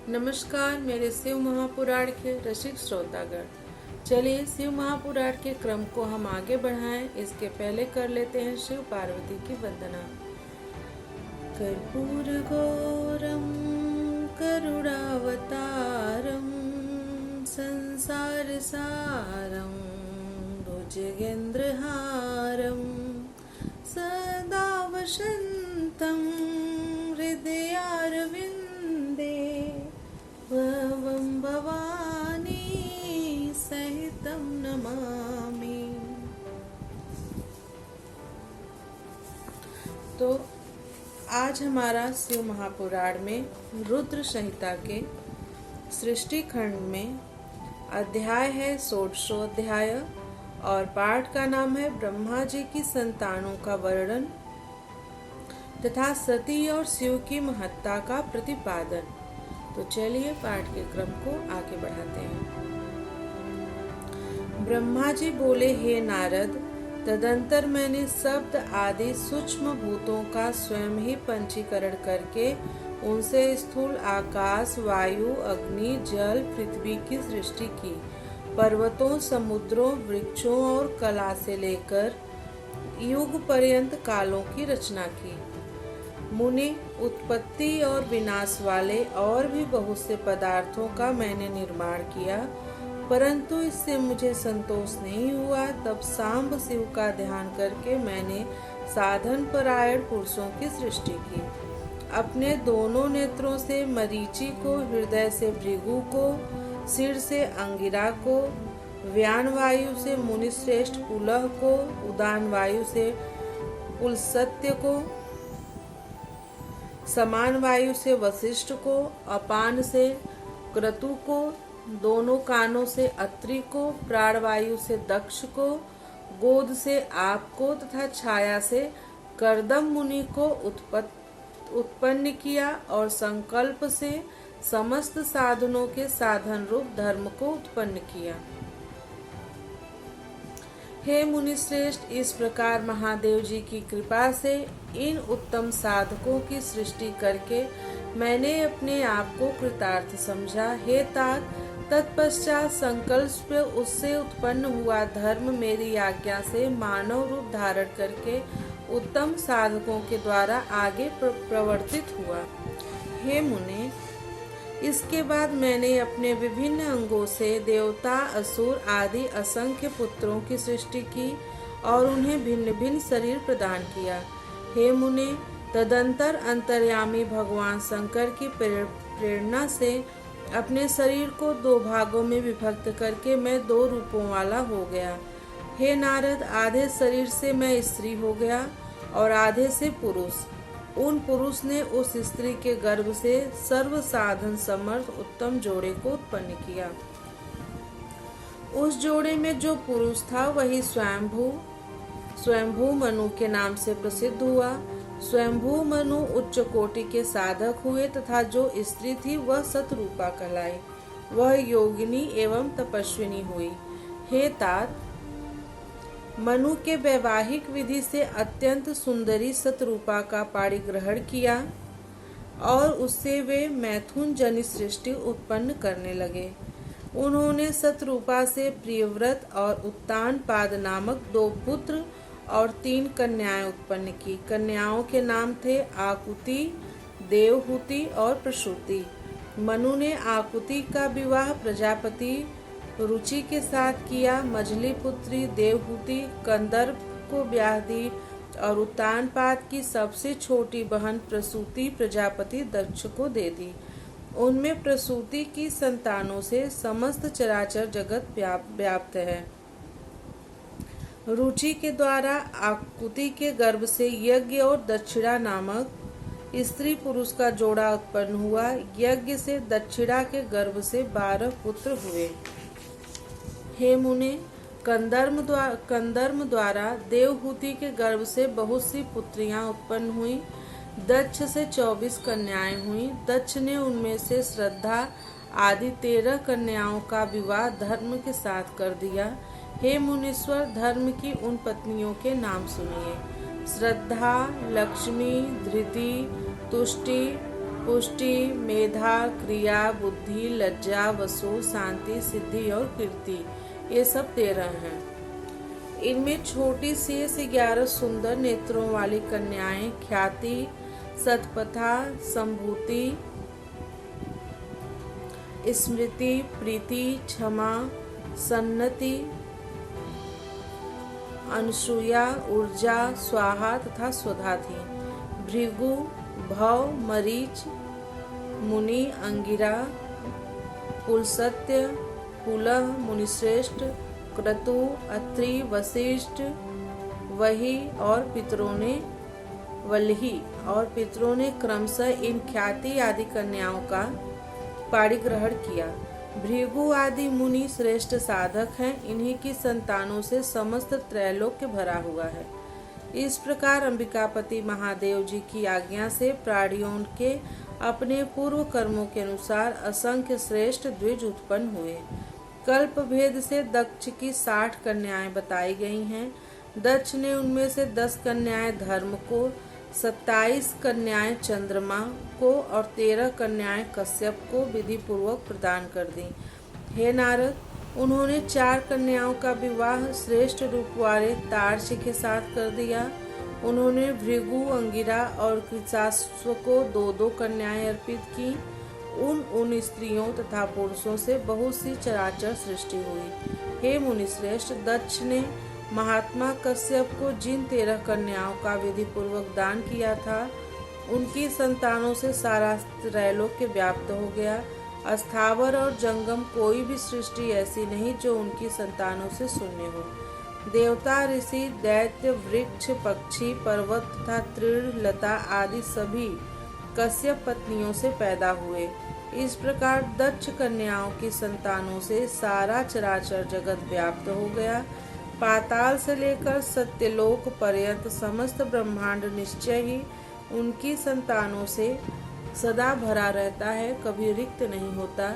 नमस्कार मेरे शिव महापुराण के रसिक श्रोतागण। चलिए शिव महापुराण के क्रम को हम आगे बढ़ाएं। इसके पहले कर लेते हैं शिव पार्वती की वंदना। कर्पूर गौरम करुणावतारम संसार सारम भुजगेंद्रहारम सदा वसंतम हृदयारविंदे भवं भवानी सहितं नमामि। तो आज हमारा शिव महापुराण में रुद्र संहिता के सृष्टि खंड में अध्याय है 16वां और पाठ का नाम है ब्रह्मा जी की संतानों का वर्णन तथा सती और शिव की महत्ता का प्रतिपादन। तो चलिए पाठ के क्रम को आगे बढ़ाते हैं। ब्रह्मा जी बोले, हे नारद, तदंतर मैंने शब्द आदि सूक्ष्म भूतों का स्वयं ही पंचीकरण करके उनसे स्थूल आकाश, वायु, अग्नि, जल, पृथ्वी की सृष्टि की। पर्वतों, समुद्रों, वृक्षों और कला से लेकर युग पर्यंत कालों की रचना की। मुनि, उत्पत्ति और विनाश वाले और भी बहुत से पदार्थों का मैंने निर्माण किया, परंतु इससे मुझे संतोष नहीं हुआ। तब सांब शिव का ध्यान करके मैंने साधन परायण पुरुषों की सृष्टि की। अपने दोनों नेत्रों से मरीचि को, हृदय से भृगु को, सिर से अंगिरा को, व्यान वायु से मुनिश्रेष्ठ पुलह को, उदान वायु से पुलस्त्य को, समान वायु से वशिष्ठ को, अपान से क्रतु को, दोनों कानों से अत्रि को, प्राण वायु से दक्ष को, गोद से आप को तथा छाया से कर्दम मुनि को उत्पन्न किया और संकल्प से समस्त साधनों के साधन रूप धर्म को उत्पन्न किया। हे मुनि श्रेष्ठ, इस प्रकार महादेव जी की कृपा से इन उत्तम साधकों की सृष्टि करके मैंने अपने आप को कृतार्थ समझा। हे तात, तत्पश्चात संकल्प उससे उत्पन्न हुआ धर्म मेरी आज्ञा से मानव रूप धारण करके उत्तम साधकों के द्वारा आगे प्रवर्तित हुआ। हे मुने, इसके बाद मैंने अपने विभिन्न अंगों से देवता, असुर आदि असंख्य पुत्रों की सृष्टि की और उन्हें भिन्न भिन्न शरीर प्रदान किया। हे मुने, तदंतर अंतर्यामी भगवान शंकर की प्रेरणा से अपने शरीर को 2 भागों में विभक्त करके मैं 2 रूपों वाला हो गया। हे नारद, आधे शरीर से मैं स्त्री हो गया और आधे से पुरुष। उन पुरुष ने उस स्त्री के गर्भ से सर्व साधन समर्थ उत्तम जोड़े को उत्पन्न किया। उस जोड़े में जो पुरुष था वही स्वयंभू मनु के नाम से प्रसिद्ध हुआ। स्वयंभू मनु उच्च कोटि के साधक हुए तथा जो स्त्री थी वह शतरूपा कहलाई। वह योगिनी एवं तपस्विनी हुई। हे तात, मनु के वैवाहिक विधि से अत्यंत सुंदरी शतरूपा का पाणिग्रहण किया और उससे वे मैथुन जनित सृष्टि उत्पन्न करने लगे। उन्होंने शतरूपा से प्रियव्रत और उत्तान पाद नामक 2 पुत्र और 3 कन्याएं उत्पन्न की। कन्याओं के नाम थे आकुति, देवहूति और प्रसूति। मनु ने आकुति का विवाह प्रजापति रुचि के साथ किया। मझली पुत्री देवहूति कंदर्प को ब्याह दी और उत्तानपाद की सबसे छोटी बहन प्रसूति प्रजापति दक्ष को दे दी। उनमें प्रसूति की संतानों से समस्त चराचर जगत व्याप्त है। रुचि के द्वारा आकुति के गर्भ से यज्ञ और दक्षिणा नामक स्त्री पुरुष का जोड़ा उत्पन्न हुआ। यज्ञ से दक्षिणा के गर्भ से 12 पुत्र हुए। हे मुने, कंदर्म द्वारा देवहूति के गर्भ से बहुत सी पुत्रियां उत्पन्न हुई। दक्ष से 24 कन्याएं हुई। दक्ष ने उनमें से श्रद्धा आदि 13 कन्याओं का विवाह धर्म के साथ कर दिया। हे मुनीश्वर, धर्म की उन पत्नियों के नाम सुनिए। श्रद्धा, लक्ष्मी, धृति, तुष्टि, पुष्टि, मेधा, क्रिया, बुद्धि, लज्जा, वसु, शांति, सिद्धि और कीर्ति, ये सब 13 हैं। इनमें छोटी सी 11 सुंदर नेत्रों वाली कन्याएं ख्याति, सतपथा, संभूति, स्मृति, प्रीति, क्षमा, सन्नति, अनुसूया, ऊर्जा, स्वाहा तथा स्वधा थी। भृगु, भव, मरीच, मुनि, अंगिरा, पुलस्त्य, पुलह, मुनिश्रेष्ठ, क्रतु, अत्रि, वशिष्ठ, वही और पितरों ने क्रमशः इन ख्याति आदि कन्याओं का पाणिग्रहण किया। भृगु आदि मुनि श्रेष्ठ साधक हैं, इन्हीं की संतानों से समस्त त्रैलोक्य भरा हुआ है। इस प्रकार अंबिकापति महादेव जी की आज्ञा से प्राणियों के अपने पूर्व कर्मों के अनुसार असंख्य श्रेष्ठ द्विज उत्पन्न हुए। कल्प भेद से दक्ष की 60 कन्याएं बताई गई हैं। दक्ष ने उनमें से 10 कन्याएं धर्म को, 27 कन्याएं चंद्रमा को और 13 कन्याएं कश्यप को विधि पूर्वक प्रदान कर दी। हे नारद, उन्होंने 4 कन्याओं का विवाह श्रेष्ठ रूप वाले तार्क्ष्य के साथ कर दिया। उन्होंने भृगु, अंगिरा और कृशाश्व को 2-2 कन्याएं अर्पित की। उन स्त्रियों तथा पुरुषों से बहुत सी चराचर सृष्टि हुई। हे मुनिश्रेष्ठ, दक्ष ने महात्मा कश्यप को जिन 13 कन्याओं का विधि पूर्वक दान किया था, उनकी संतानों से सारा त्रैलोक्य व्याप्त हो गया। अस्थावर और जंगम कोई भी सृष्टि ऐसी नहीं जो उनकी संतानों से शून्य हो। देवता, ऋषि, दैत्य, वृक्ष, पक्षी, पर्वत तथा तृण, लता आदि सभी कश्यप पत्नियों से पैदा हुए। इस प्रकार दक्ष कन्याओं की संतानों से सारा चराचर जगत व्याप्त हो गया। पाताल से लेकर सत्यलोक पर्यंत समस्त ब्रह्मांड निश्चय ही उनकी संतानों से सदा भरा रहता है, कभी रिक्त नहीं होता।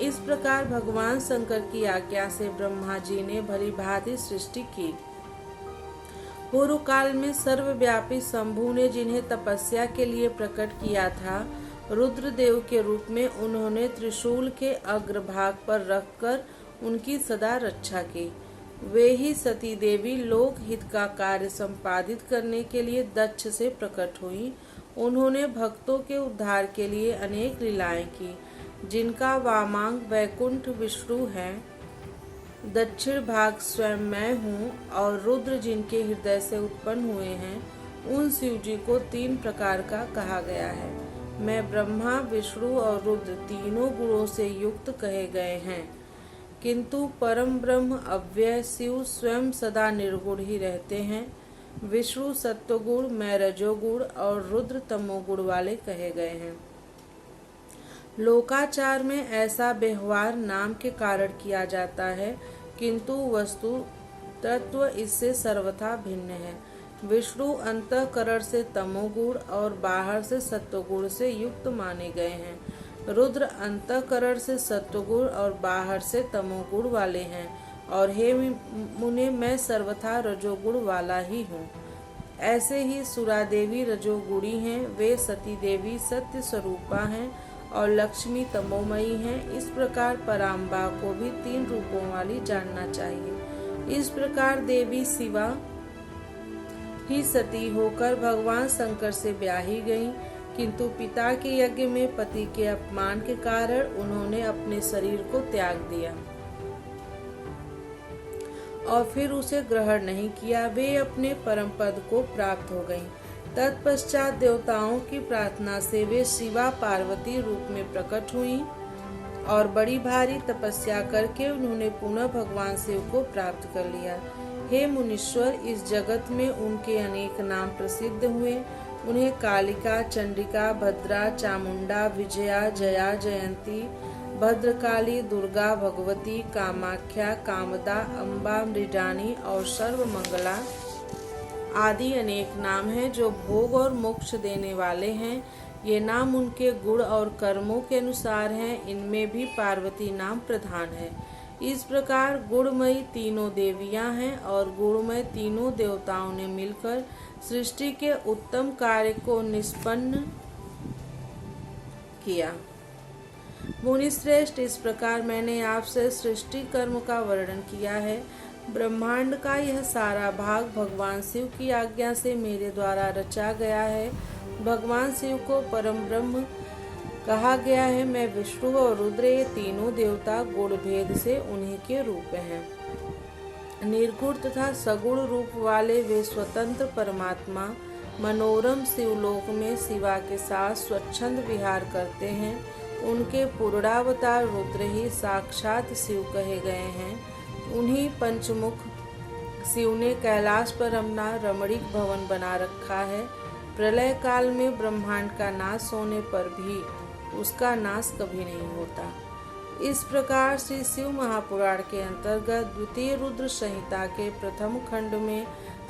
इस प्रकार भगवान शंकर की आज्ञा से ब्रह्मा जी ने भली भांति सृष्टि की। पूर्व काल में सर्वव्यापी शंभु ने जिन्हें तपस्या के लिए प्रकट किया था, रुद्रदेव के रूप में उन्होंने त्रिशूल के अग्रभाग पर रखकर उनकी सदा रक्षा की। वे ही सती देवी लोक हित का कार्य संपादित करने के लिए दक्ष से प्रकट हुई। उन्होंने भक्तों के उद्धार के लिए अनेक लीलाएं की, जिनका वामांग वैकुंठ विष्णु है, दक्षिण भाग स्वयं मैं हूँ, और रुद्र जिनके हृदय से उत्पन्न हुए हैं, उन शिव जी को 3 प्रकार का कहा गया है। मैं ब्रह्मा, विष्णु और रुद्र तीनों गुणों से युक्त कहे गए हैं, किंतु परम ब्रह्म अव्यय शिव स्वयं सदा निर्गुण ही रहते हैं। विष्णु सत्वगुण, मैं रजोगुण और रुद्र तमोगुण वाले कहे गए हैं। लोकाचार में ऐसा व्यवहार नाम के कारण किया जाता है, किंतु वस्तु तत्व इससे सर्वथा भिन्न है। विष्णु अंतःकरण से तमोगुण और बाहर से सत्वगुण से युक्त माने गए हैं। रुद्र अंतःकरण से सत्वगुण और बाहर से तमोगुण वाले हैं, और हे मुने, मैं सर्वथा रजोगुण वाला ही हूँ। ऐसे ही सुरा देवी रजोगुणी हैं, वे सती देवी सत्य स्वरूपा हैं और लक्ष्मी तमोमयी हैं। इस प्रकार पराम्बा को भी 3 रूपों वाली जानना चाहिए। इस प्रकार देवी शिवा ही सती होकर भगवान शंकर से ब्याही गईं, किंतु पिता के यज्ञ में पति के अपमान के कारण उन्होंने अपने शरीर को त्याग दिया और फिर उसे ग्रहण नहीं किया। वे अपने परम पद को प्राप्त हो गईं। तत्पश्चात देवताओं की प्रार्थना से वे शिवा पार्वती रूप में प्रकट हुईं और बड़ी भारी तपस्या करके उन्होंने पुनः भगवान शिव को प्राप्त कर लिया। हे मुनीश्वर, इस जगत में उनके अनेक नाम प्रसिद्ध हुए। उन्हें कालिका, चंडिका, भद्रा, चामुंडा, विजया, जया, जयंती, भद्रकाली, दुर्गा, भगवती, कामाख्या, कामदा, अम्बा, मृडानी और सर्वमंगला आदि अनेक नाम हैं जो भोग और मोक्ष देने वाले हैं। ये नाम उनके गुण और कर्मों के अनुसार हैं। इनमें भी पार्वती नाम प्रधान है। इस प्रकार गुणमयी तीनों देवियां हैं और गुणमय तीनों देवताओं ने मिलकर सृष्टि के उत्तम कार्य को निष्पन्न किया। मुनिश्रेष्ठ, इस प्रकार मैंने आपसे सृष्टि कर्म का वर्णन किया है। ब्रह्मांड का यह सारा भाग भगवान शिव की आज्ञा से मेरे द्वारा रचा गया है। भगवान शिव को परम ब्रह्म कहा गया है। मैं विष्णु और रुद्र ये तीनों देवता गुण भेद से उन्हीं के रूप हैं। निर्गुण तथा सगुण रूप वाले वे स्वतंत्र परमात्मा मनोरम शिवलोक में शिवा के साथ स्वच्छंद विहार करते हैं। उनके पूर्णावतार रुद्र ही साक्षात शिव कहे गए हैं। उन्हीं पंचमुख शिव ने कैलाश पर अपना रमणीक भवन बना रखा है। प्रलय काल में ब्रह्मांड का नाश होने पर भी उसका नाश कभी नहीं होता। इस प्रकार से शिव महापुराण के अंतर्गत द्वितीय रुद्र संहिता के प्रथम खंड में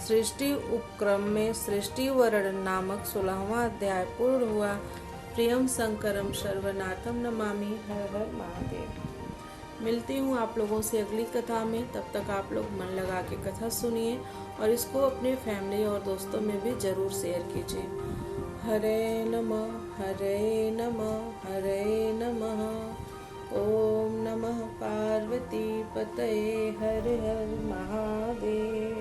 सृष्टि उपक्रम में सृष्टि वर्णन नामक 16वां अध्याय पूर्ण हुआ। प्रियम शंकरम सर्वनाथम नमामि। हर हर महादेव। मिलती हूँ आप लोगों से अगली कथा में। तब तक आप लोग मन लगा के कथा सुनिए और इसको अपने फैमिली और दोस्तों में भी जरूर शेयर कीजिए। हरे नमः, हरे नमः, हरे नमः। ओम नमः पार्वती पतये। हर हर महादेव।